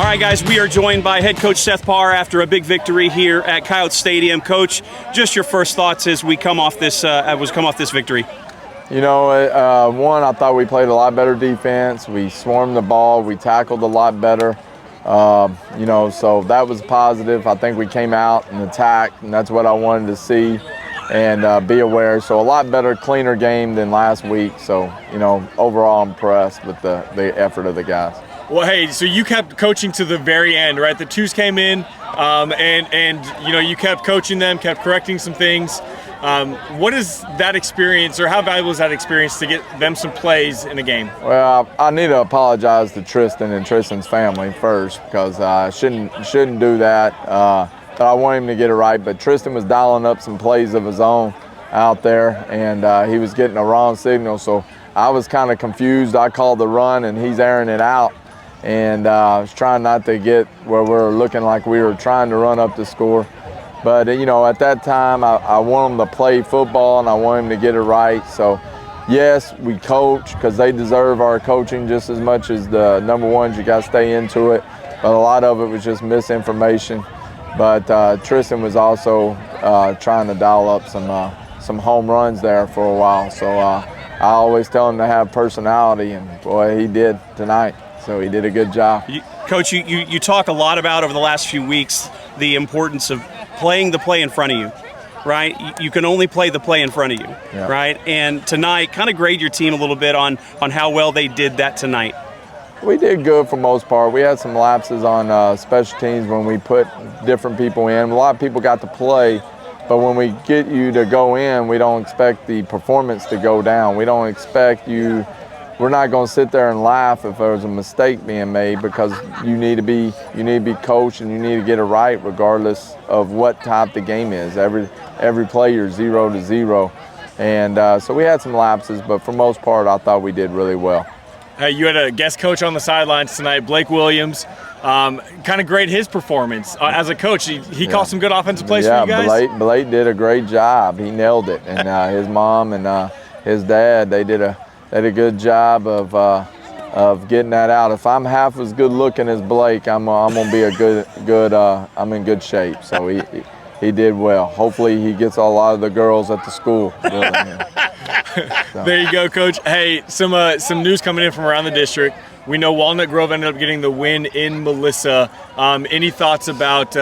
right, guys, we are joined by head coach Seth Par after a big victory here at Coyote Stadium. Coach, just your first thoughts as we come off this victory. You know, one, I thought we played a lot better defense. We swarmed the ball. We tackled a lot better. You know, so that was positive. I think we came out and attacked, and that's what I wanted to see and be aware. So a lot better, cleaner game than last week. So, you know, overall impressed with the effort of the guys. Well, hey, so you kept coaching to the very end, right? The twos came in, and you know, you kept coaching them, kept correcting some things. What is that experience, or how valuable is that experience to get them some plays in a game? Well, I need to apologize to Tristan and Tristan's family first, because I shouldn't do that. But I want him to get it right. But Tristan was dialing up some plays of his own out there, and he was getting a wrong signal. So I was kind of confused. I called the run, and he's airing it out. And I was trying not to get where we're looking like we were trying to run up the score. But, you know, at that time, I want them to play football, and I want them to get it right. So, yes, we coach because they deserve our coaching just as much as the number ones. You got to stay into it. But a lot of it was just misinformation. But Tristan was also trying to dial up some home runs there for a while. So I always tell him to have personality, and, boy, he did tonight. So he did a good job. Coach, you talk a lot about over the last few weeks the importance of playing the play in front of you, right? You can only play the play in front of you, yeah. Right? And tonight, kind of grade your team a little bit on how well they did that tonight. We did good for most part. We had some lapses on special teams when we put different people in. A lot of people got to play, but when we get you to go in, we don't expect the performance to go down. We don't expect you. We're not going to sit there and laugh if there's a mistake being made, because you need to be coached, and you need to get it right regardless of what type the game is. Every play you're 0-0, and so we had some lapses, but for most part I thought we did really well. Hey, you had a guest coach on the sidelines tonight, Blake Williams. Kind of grade his performance as a coach. He called some good offensive plays for you guys. Blake did a great job. He nailed it, and his mom and his dad, they did a good job of getting that out. If I'm half as good looking as Blake, I'm gonna be I'm in good shape. So he did well. Hopefully he gets a lot of the girls at the school. So. There you go, Coach. Hey, some news coming in from around the district. We know Walnut Grove ended up getting the win in Melissa. Any thoughts about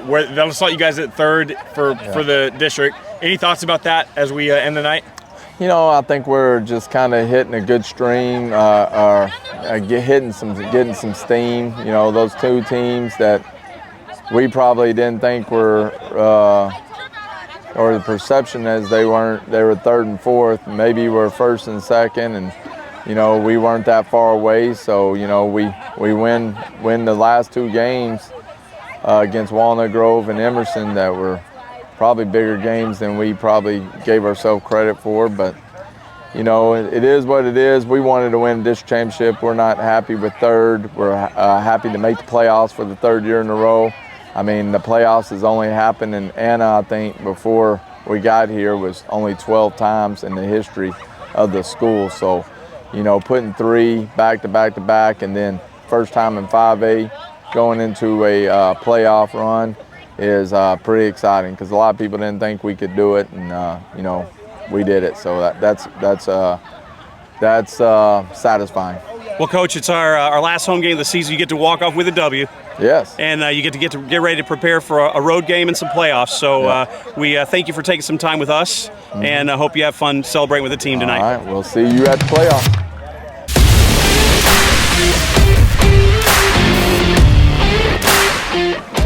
where that'll slot you guys at third for the district? Any thoughts about that as we end the night? You know, I think we're just kind of hitting a good stream, getting some steam. You know, those two teams that we probably didn't think were, or the perception is they were third and fourth. Maybe we're first and second, and you know, we weren't that far away. So you know, we win the last two games against Walnut Grove and Emerson that were probably bigger games than we probably gave ourselves credit for, but you know, it is what it is. We wanted to win the district championship. We're not happy with third. We're happy to make the playoffs for the third year in a row. I mean, the playoffs has only happened in Anna, I think, before we got here, was only 12 times in the history of the school. So, you know, putting three back to back to back, and then first time in 5A going into a playoff run is pretty exciting, because a lot of people didn't think we could do it, and you know, we did it. So that's satisfying. Well, Coach, it's our last home game of the season. You get to walk off with a W. Yes. And you get to get ready to prepare for a road game and some playoffs. So we thank you for taking some time with us, and I hope you have fun celebrating with the team tonight. All right, we'll see you at the playoffs.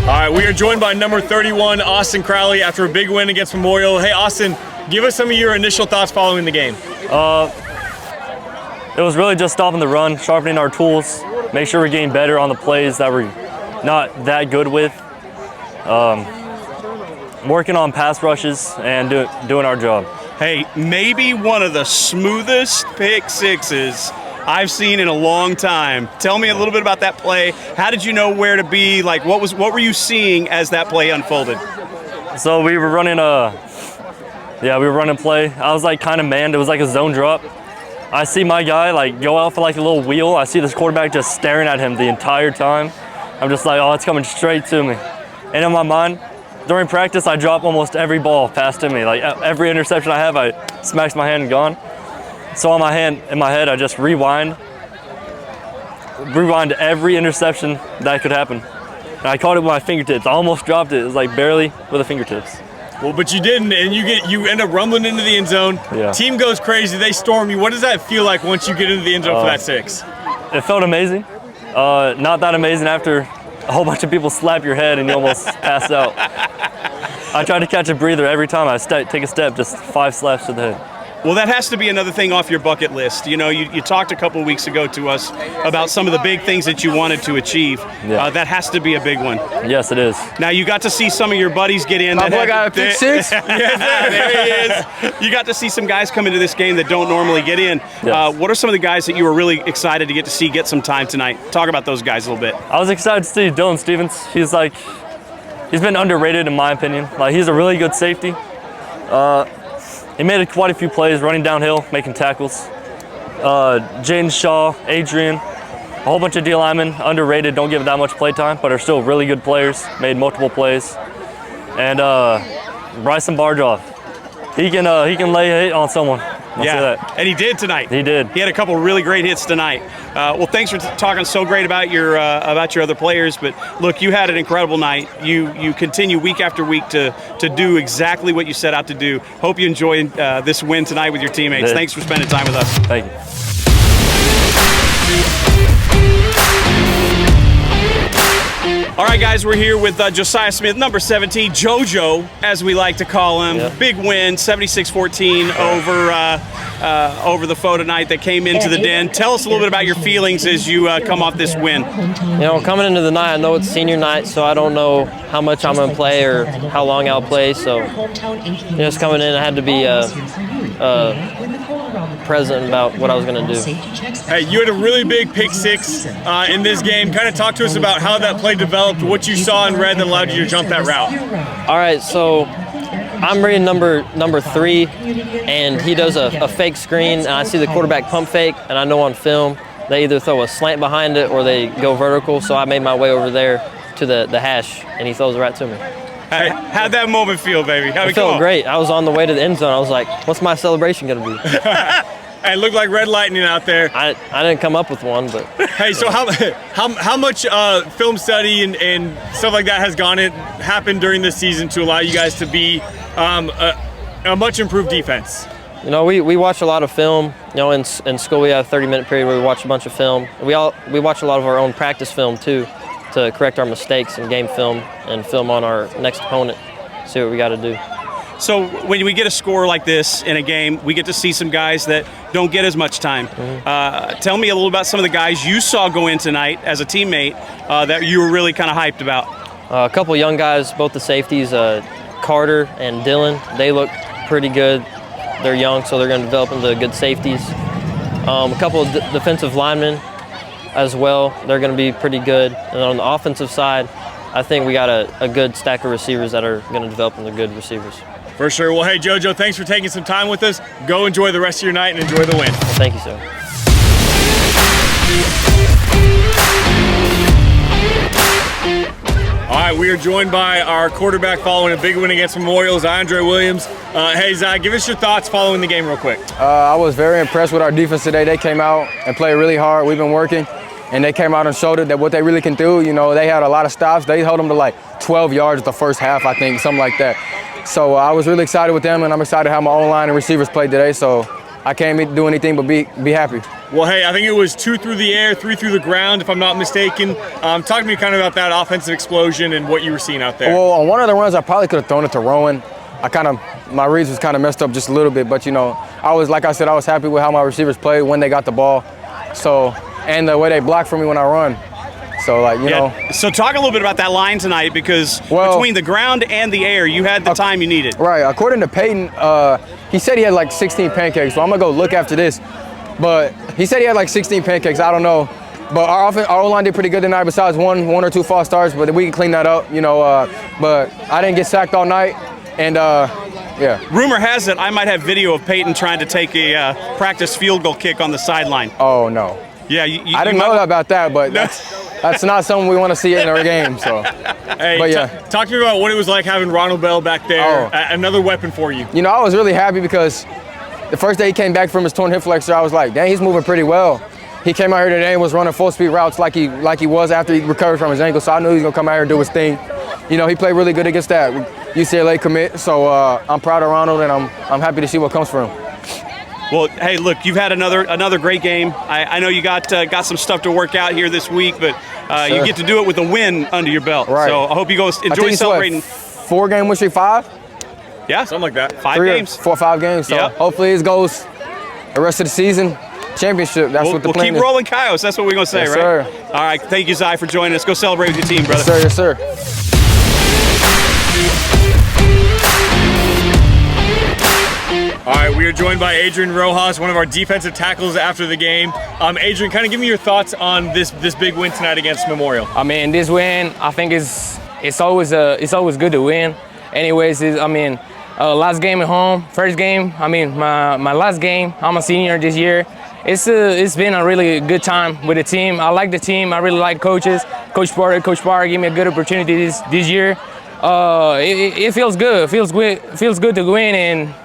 All right, we are joined by number 31, Austin Crowley, after a big win against Memorial. Hey, Austin, give us some of your initial thoughts following the game. It was really just stopping the run, sharpening our tools, make sure we're getting better on the plays that we're not that good with, working on pass rushes, and doing our job. Hey, maybe one of the smoothest pick sixes I've seen in a long time. Tell me a little bit about that play. How did you know where to be? Like, what were you seeing as that play unfolded? So we were running play. I was like kind of manned. It was like a zone drop. I see my guy like go out for like a little wheel. I see this quarterback just staring at him the entire time. I'm just like, oh, it's coming straight to me. And in my mind, during practice, I drop almost every ball past to me. Like every interception I have, I smacks my hand and gone. So in my head, I just rewind every interception that could happen. And I caught it with my fingertips. I almost dropped it. It was like barely with the fingertips. Well, but you didn't, and you end up rumbling into the end zone. Yeah. Team goes crazy. They storm you. What does that feel like once you get into the end zone for that 6? It felt amazing. Not that amazing after a whole bunch of people slap your head and you almost pass out. I try to catch a breather every time I take a step, just 5 slaps to the head. Well, that has to be another thing off your bucket list. You know, you talked a couple of weeks ago to us about some of the big things that you wanted to achieve. Yeah. That has to be a big one. Yes, it is. Now, you got to see some of your buddies get in. My boy got a pick 6. Yes, there he is. You got to see some guys come into this game that don't normally get in. Yes. What are some of the guys that you were really excited to get some time tonight? Talk about those guys a little bit. I was excited to see Dylan Stevens. He's been underrated in my opinion. Like, he's a really good safety. He made quite a few plays running downhill, making tackles. Jaden Shaw, Adrian, a whole bunch of D linemen, underrated, don't give that much play time, but are still really good players, made multiple plays. And Bryson Barjoff, he can lay a hit on someone. I'll say that. And he did tonight. He did. He had a couple really great hits tonight. Well, thanks for talking so great about your other players. But look, you had an incredible night. You continue week after week to do exactly what you set out to do. Hope you enjoy this win tonight with your teammates. Thanks for spending time with us. Thank you. All right, guys, we're here with Josiah Smith, number 17, JoJo, as we like to call him. Yep. Big win, 76-14 over the foe tonight that came into the Den. Tell us a little bit about your feelings as you come off this win. You know, coming into the night, I know it's senior night, so I don't know how much I'm going to play or how long I'll play. So, just coming in, I had to be present about what I was going to do. Hey, you had a really big pick 6 in this game. Kind of talk to us about how that play developed, what you saw in red that allowed you to jump that route. All right, so I'm reading number 3, and he does a fake screen, and I see the quarterback pump fake, and I know on film they either throw a slant behind it or they go vertical, so I made my way over there to the hash, and he throws it right to me. Hey, how'd that moment feel, baby? It felt great. I was on the way to the end zone. I was like, what's my celebration going to be? Hey, it looked like red lightning out there. I didn't come up with one, but. Hey, so how much film study and stuff like that has happened during this season to allow you guys to be a much improved defense? You know, we watch a lot of film. You know, in school we have a 30-minute period where we watch a bunch of film. We watch a lot of our own practice film too, to correct our mistakes and game film and film on our next opponent, see what we got to do. So when we get a score like this in a game, we get to see some guys that don't get as much time. Mm-hmm. Tell me a little about some of the guys you saw go in tonight as a teammate that you were really kind of hyped about. A couple young guys, both the safeties, Carter and Dylan, they look pretty good. They're young, so they're going to develop into good safeties. A couple of defensive linemen as well, they're going to be pretty good. And on the offensive side, I think we got a good stack of receivers that are going to develop into good receivers. For sure. Well, hey, JoJo, thanks for taking some time with us. Go enjoy the rest of your night and enjoy the win. Well, thank you, sir. All right, we are joined by our quarterback following a big win against Memorial, Ziondre Williams. Hey, Zai, give us your thoughts following the game real quick. I was very impressed with our defense today. They came out and played really hard. We've been working, and they came out and showed it that what they really can do. You know, they had a lot of stops. They held them to like 12 yards the first half, I think, something like that. So I was really excited with them, and I'm excited how my O-line and receivers played today. So I can't do anything but be happy. Well, hey, I think it was 2 through the air, 3 through the ground, if I'm not mistaken. Talk to me kind of about that offensive explosion and what you were seeing out there. Well, on one of the runs, I probably could have thrown it to Rowan. My reads was kind of messed up just a little bit, but you know, like I said, I was happy with how my receivers played when they got the ball. So, and the way they blocked for me when I run. So, like, you know. So talk a little bit about that line tonight, because between the ground and the air, you had the time you needed. Right. According to Peyton, he said he had like 16 pancakes. So I'm going to go look after this. But he said he had like 16 pancakes. I don't know. But our O-line did pretty good tonight besides one or two false starts. But we can clean that up, you know. But I didn't get sacked all night. And, yeah. Rumor has it I might have video of Peyton trying to take a practice field goal kick on the sideline. Oh, no. Yeah, I didn't know about that, but that's not something we want to see in our game. So, Hey, but yeah. Talk to me about what it was like having Ronald Bell back there, another weapon for you. You know, I was really happy because the first day he came back from his torn hip flexor, I was like, dang, he's moving pretty well. He came out here today and was running full speed routes like he was after he recovered from his ankle. So I knew he was gonna come out here and do his thing. You know, he played really good against that UCLA commit. So I'm proud of Ronald, and I'm happy to see what comes from him. Well, hey, look, you've had another great game. I know you got some stuff to work out here this week, but you get to do it with a win under your belt. Right. So I hope you go enjoy celebrating. 4-game win streak, 5? Yeah, something like that. 5 games. 4 or 5 games. So hopefully it goes the rest of the season. Championship, that's what the plan is. We'll keep rolling coyotes. That's what we're going to say, yes, right? Sir. All right, thank you, Zai, for joining us. Go celebrate with your team, brother. Yes, sir. Yes, sir. All right, we are joined by Adrian Rojas, one of our defensive tackles after the game. Adrian, kind of give me your thoughts on this big win tonight against Memorial. I mean, this win, I think it's always good to win. Anyways, last game at home, first game. I mean, my last game. I'm a senior this year. It's been a really good time with the team. I like the team. I really like coaches. Coach Parr gave me a good opportunity this year. It feels good. Feels good to win. And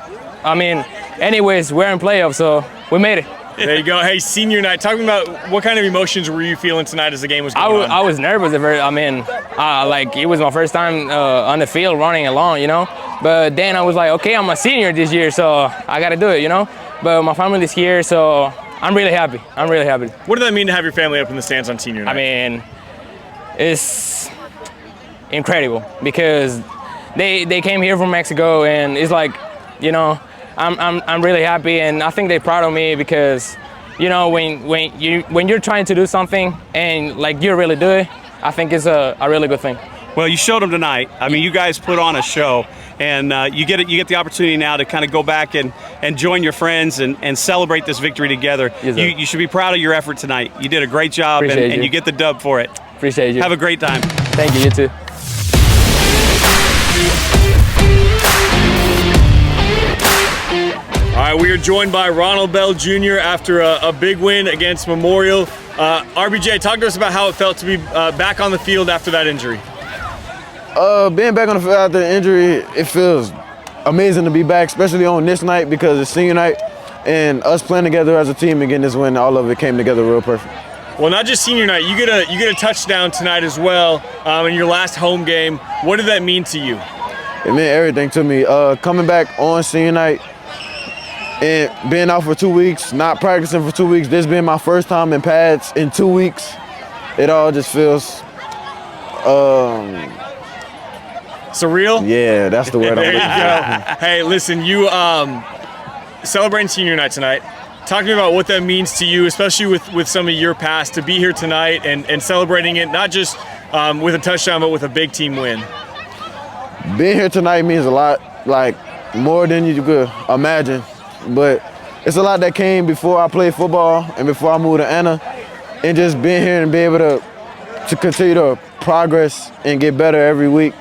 I mean, anyways, we're in playoffs, so we made it. There you go. Hey, senior night. Talk about what kind of emotions were you feeling tonight as the game was going on? I was nervous at first. I mean, like it was my first time on the field running along, you know. But then I was like, okay, I'm a senior this year, so I got to do it, you know. But my family's here, so I'm really happy. What does that mean to have your family up in the stands on senior night? I mean, it's incredible because they came here from Mexico, and it's like, you know, I'm really happy, and I think they're proud of me because, you know, when you're trying to do something and like you really do it, I think it's a really good thing. Well, you showed them tonight. I mean, you guys put on a show, and you get the opportunity now to kind of go back and join your friends and celebrate this victory together. Yes, you should be proud of your effort tonight. You did a great job, and you get the dub for it. Appreciate you. Have a great time. Thank you. You too. All right, we are joined by Ronald Bell Jr. after a big win against Memorial. RBJ, talk to us about how it felt to be back on the field after that injury. Being back on the field after the injury, it feels amazing to be back, especially on this night because it's senior night, and us playing together as a team and getting this win, all of it came together real perfect. Well, not just senior night, you get a touchdown tonight as well in your last home game. What did that mean to you? It meant everything to me. Coming back on senior night and being out for 2 weeks, not practicing for 2 weeks, this being my first time in pads in 2 weeks, it all just feels surreal? Yeah, that's the word. There you go. Hey, listen, you celebrating senior night tonight. Talk to me about what that means to you, especially with some of your past, to be here tonight and celebrating it, not just with a touchdown, but with a big team win. Being here tonight means a lot, like more than you could imagine. But it's a lot that came before I played football and before I moved to Anna, and just being here and be able to continue to progress and get better every week.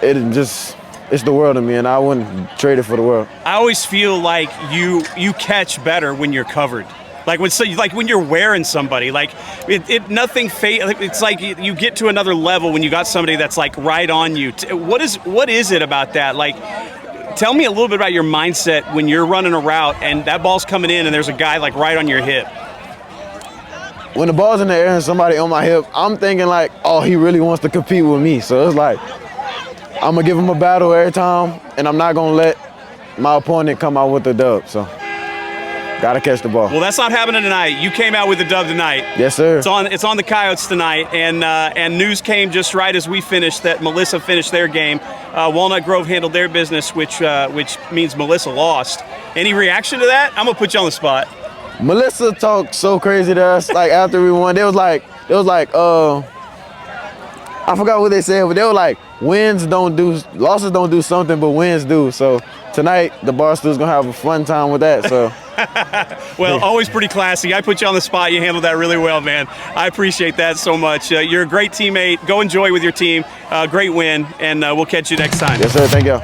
It's the world to me, and I wouldn't trade it for the world. I always feel like you catch better when you're covered. Like when you're wearing somebody, like it's like you get to another level when you got somebody that's like right on you. What is it about that? Like, tell me a little bit about your mindset when you're running a route and that ball's coming in and there's a guy like right on your hip. When the ball's in the air and somebody on my hip, I'm thinking like, oh, he really wants to compete with me. So it's like, I'm gonna give him a battle every time, and I'm not gonna let my opponent come out with the dub. So, gotta catch the ball. Well, that's not happening tonight. You came out with the dub tonight. Yes, sir. It's on the Coyotes tonight, and news came just right as we finished that Melissa finished their game. Walnut Grove handled their business, which means Melissa lost. Any reaction to that? I'm gonna put you on the spot. Melissa talked so crazy to us. Like after we won, they was like, I forgot what they said, but they were like, losses don't do something, but wins do. So tonight, the Barstool's gonna have a fun time with that. So. Well, always pretty classy. I put you on the spot. You handled that really well, man. I appreciate that so much. You're a great teammate. Go enjoy with your team. Great win, and we'll catch you next time. Yes, sir. Thank you.